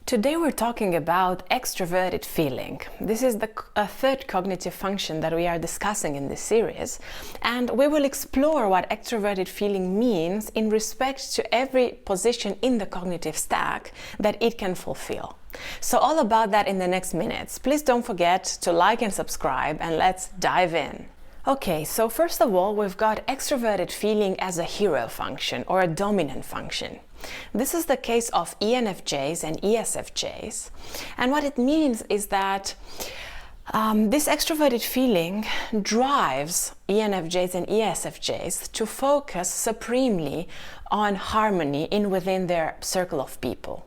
Today we're talking about extraverted feeling. This is the third cognitive function that we are discussing in this series, and we will explore what extraverted feeling means in respect to every position in the cognitive stack that it can fulfill. So all about that in the next minutes. Please don't forget to like and subscribe, and let's dive in. Okay, so first of all, we've got extraverted feeling as a hero function or a dominant function. This is the case of ENFJs and ESFJs, and what it means is that this extroverted feeling drives ENFJs and ESFJs to focus supremely on harmony within their circle of people.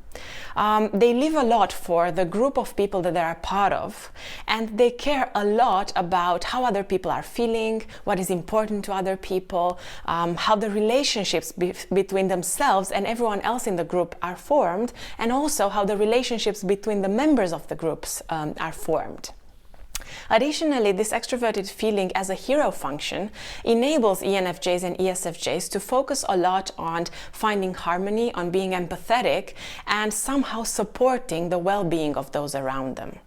They live a lot for the group of people that they are part of, and they care a lot about how other people are feeling, what is important to other people, how the relationships between themselves and everyone else in the group are formed, and also how the relationships between the members of the groups are formed. Additionally, this extroverted feeling as a hero function enables ENFJs and ESFJs to focus a lot on finding harmony, on being empathetic, and somehow supporting the well-being of those around them.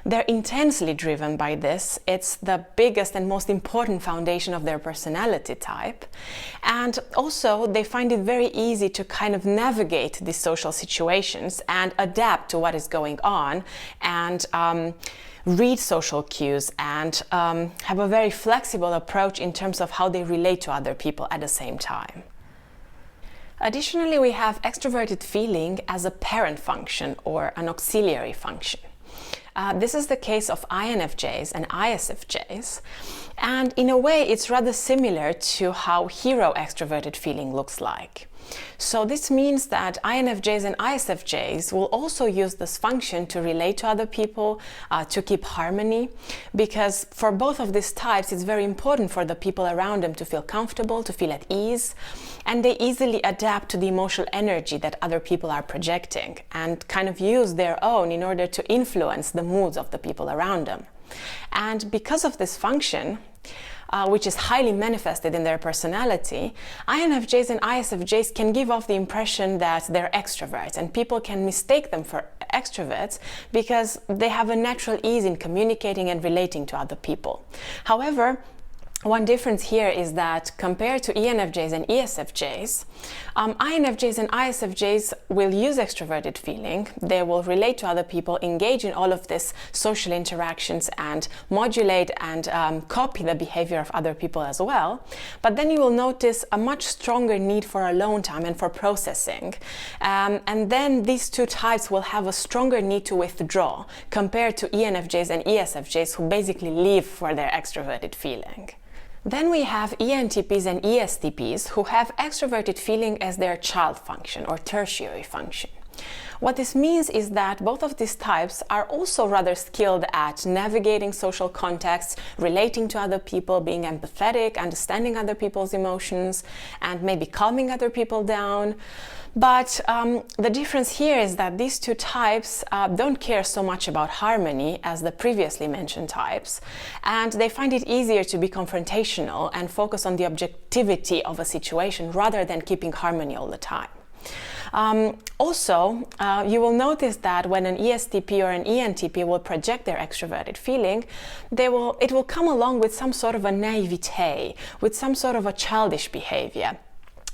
They're intensely driven by this. It's the biggest and most important foundation of their personality type. And also, they find it very easy to kind of navigate these social situations and adapt to what is going on, and read social cues, and have a very flexible approach in terms of how they relate to other people at the same time. Additionally, we have extroverted feeling as a parent function or an auxiliary function. This is the case of INFJs and ISFJs, and in a way it's rather similar to how hero extroverted feeling looks like. So this means that INFJs and ISFJs will also use this function to relate to other people, to keep harmony, because for both of these types it's very important for the people around them to feel comfortable, to feel at ease, and they easily adapt to the emotional energy that other people are projecting and kind of use their own in order to influence the moods of the people around them. And because of this function, which is highly manifested in their personality, INFJs and ISFJs can give off the impression that they're extroverts, and people can mistake them for extroverts because they have a natural ease in communicating and relating to other people. However, one difference here is that compared to ENFJs and ESFJs, INFJs and ISFJs will use extroverted feeling. They will relate to other people, engage in all of this social interactions, and modulate and copy the behavior of other people as well. But then you will notice a much stronger need for alone time and for processing. And then these two types will have a stronger need to withdraw compared to ENFJs and ESFJs, who basically live for their extroverted feeling. Then we have ENTPs and ESTPs, who have extroverted feeling as their child function or tertiary function. What this means is that both of these types are also rather skilled at navigating social contexts, relating to other people, being empathetic, understanding other people's emotions, and maybe calming other people down. But the difference here is that these two types don't care so much about harmony as the previously mentioned types, and they find it easier to be confrontational and focus on the objectivity of a situation rather than keeping harmony all the time. Also, you will notice that when an ESTP or an ENTP will project their extroverted feeling, it will come along with some sort of a naivete, with some sort of a childish behavior.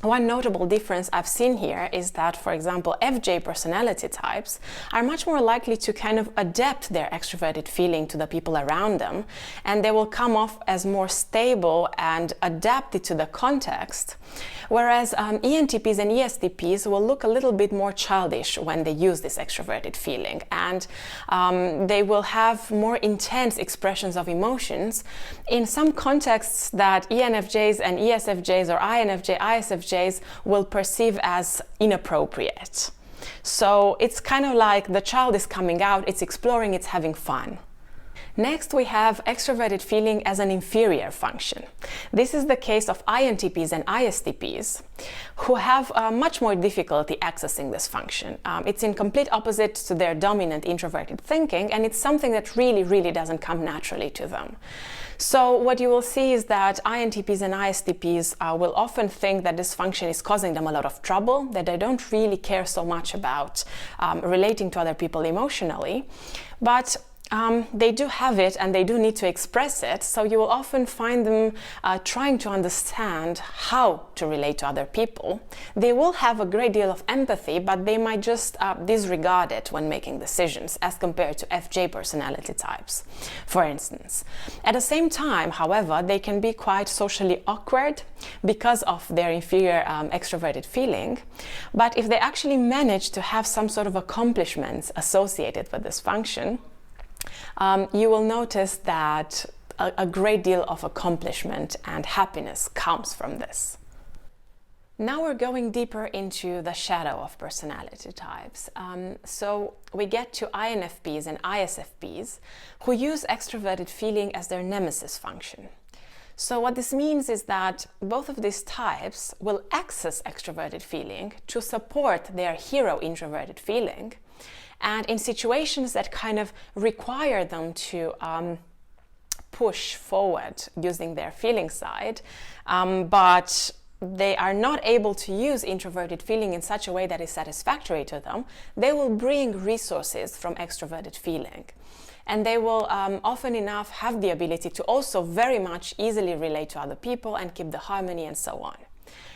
One notable difference I've seen here is that, for example, FJ personality types are much more likely to kind of adapt their extroverted feeling to the people around them, and they will come off as more stable and adapted to the context, whereas ENTPs and ESTPs will look a little bit more childish when they use this extroverted feeling, and they will have more intense expressions of emotions in some contexts that ENFJs and ESFJs or INFJ, ISFJ will perceive as inappropriate. So it's kind of like the child is coming out, it's exploring, it's having fun. Next, we have extroverted feeling as an inferior function. This is the case of INTPs and ISTPs, who have much more difficulty accessing this function. It's in complete opposite to their dominant introverted thinking, and it's something that really doesn't come naturally to them. So what you will see is that INTPs and ISTPs will often think that this function is causing them a lot of trouble, that they don't really care so much about relating to other people emotionally, but they do have it and they do need to express it, so you will often find them trying to understand how to relate to other people. They will have a great deal of empathy, but they might just disregard it when making decisions, as compared to FJ personality types, for instance. At the same time, however, they can be quite socially awkward because of their inferior extroverted feeling. But if they actually manage to have some sort of accomplishments associated with this function, you will notice that a great deal of accomplishment and happiness comes from this. Now we're going deeper into the shadow of personality types. So we get to INFPs and ISFPs, who use extroverted feeling as their nemesis function. So what this means is that both of these types will access extroverted feeling to support their hero introverted feeling. And in situations that kind of require them to push forward using their feeling side, but they are not able to use introverted feeling in such a way that is satisfactory to them, they will bring resources from extroverted feeling. And they will often enough have the ability to also very much easily relate to other people and keep the harmony and so on.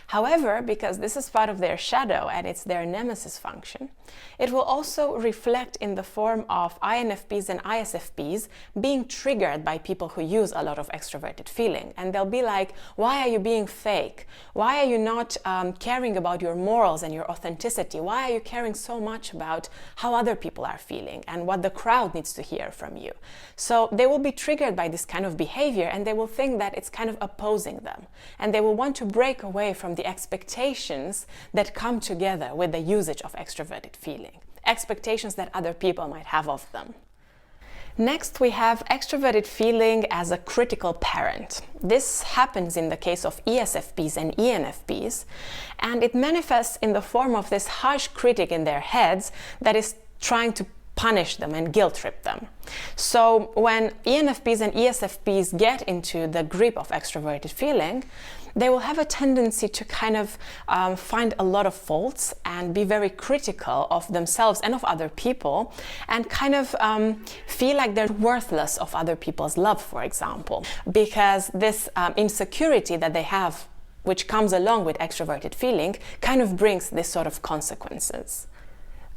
However, because this is part of their shadow and it's their nemesis function, it will also reflect in the form of INFPs and ISFPs being triggered by people who use a lot of extroverted feeling. And they'll be like, why are you being fake? Why are you not caring about your morals and your authenticity? Why are you caring so much about how other people are feeling and what the crowd needs to hear from you? So they will be triggered by this kind of behavior, and they will think that it's kind of opposing them. And they will want to break away from the expectations that come together with the usage of extroverted feeling, expectations that other people might have of them. Next, we have extroverted feeling as a critical parent. This happens in the case of ESFPs and ENFPs, and it manifests in the form of this harsh critic in their heads that is trying to punish them and guilt trip them. So when ENFPs and ESFPs get into the grip of extroverted feeling, they will have a tendency to kind of find a lot of faults and be very critical of themselves and of other people, and kind of feel like they're worthless of other people's love, for example, because this insecurity that they have, which comes along with extroverted feeling, kind of brings this sort of consequences.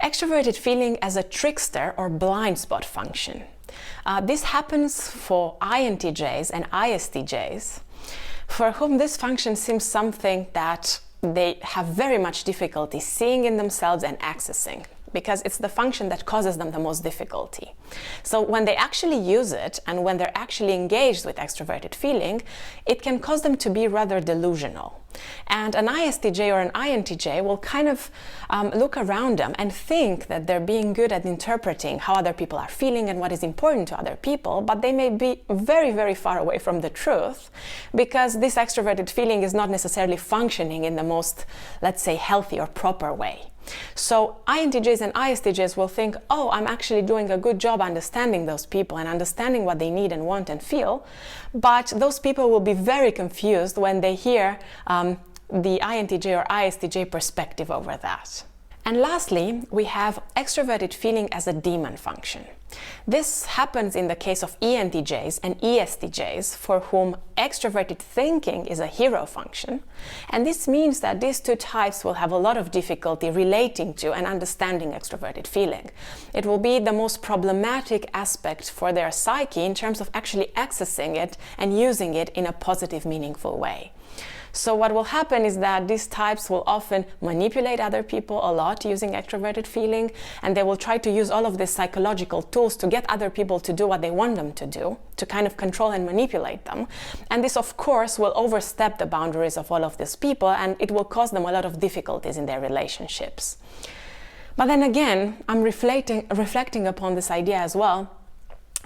Extroverted feeling as a trickster or blind spot function. This happens for INTJs and ISTJs, for whom this function seems something that they have very much difficulty seeing in themselves and accessing, because it's the function that causes them the most difficulty. So when they actually use it and when they're actually engaged with extroverted feeling, it can cause them to be rather delusional. And an ISTJ or an INTJ will kind of look around them and think that they're being good at interpreting how other people are feeling and what is important to other people, but they may be very far away from the truth, because this extroverted feeling is not necessarily functioning in the most, let's say, healthy or proper way. So INTJs and ISTJs will think, oh, I'm actually doing a good job understanding those people and understanding what they need and want and feel, but those people will be very confused when they hear the INTJ or ISTJ perspective over that. And lastly, we have extroverted feeling as a Daemon function. This happens in the case of ENTJs and ESTJs, for whom extroverted thinking is a hero function. And this means that these two types will have a lot of difficulty relating to and understanding extroverted feeling. It will be the most problematic aspect for their psyche in terms of actually accessing it and using it in a positive, meaningful way. So what will happen is that these types will often manipulate other people a lot using extroverted feeling, and they will try to use all of these psychological tools to get other people to do what they want them to do, to kind of control and manipulate them. And this, of course, will overstep the boundaries of all of these people, and it will cause them a lot of difficulties in their relationships. But then again, I'm reflecting upon this idea as well,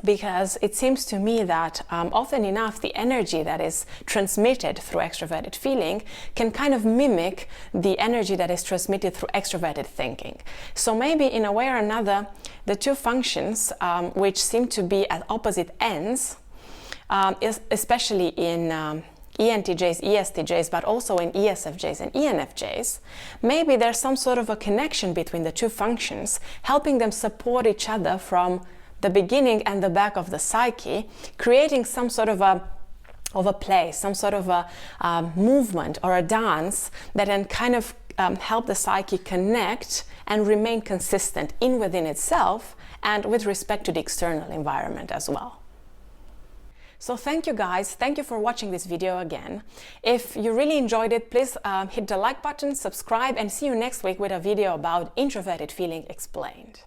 because it seems to me that often enough the energy that is transmitted through extroverted feeling can kind of mimic the energy that is transmitted through extroverted thinking. So maybe in a way or another, the two functions which seem to be at opposite ends, especially in ENTJs, ESTJs, but also in ESFJs and ENFJs, maybe there's some sort of a connection between the two functions, helping them support each other from the beginning and the back of the psyche, creating some sort of a play, some sort of a movement or a dance that can kind of help the psyche connect and remain consistent within itself and with respect to the external environment as well. So thank you guys, thank you for watching this video again. If you really enjoyed it, please hit the like button, subscribe, and see you next week with a video about introverted feeling explained.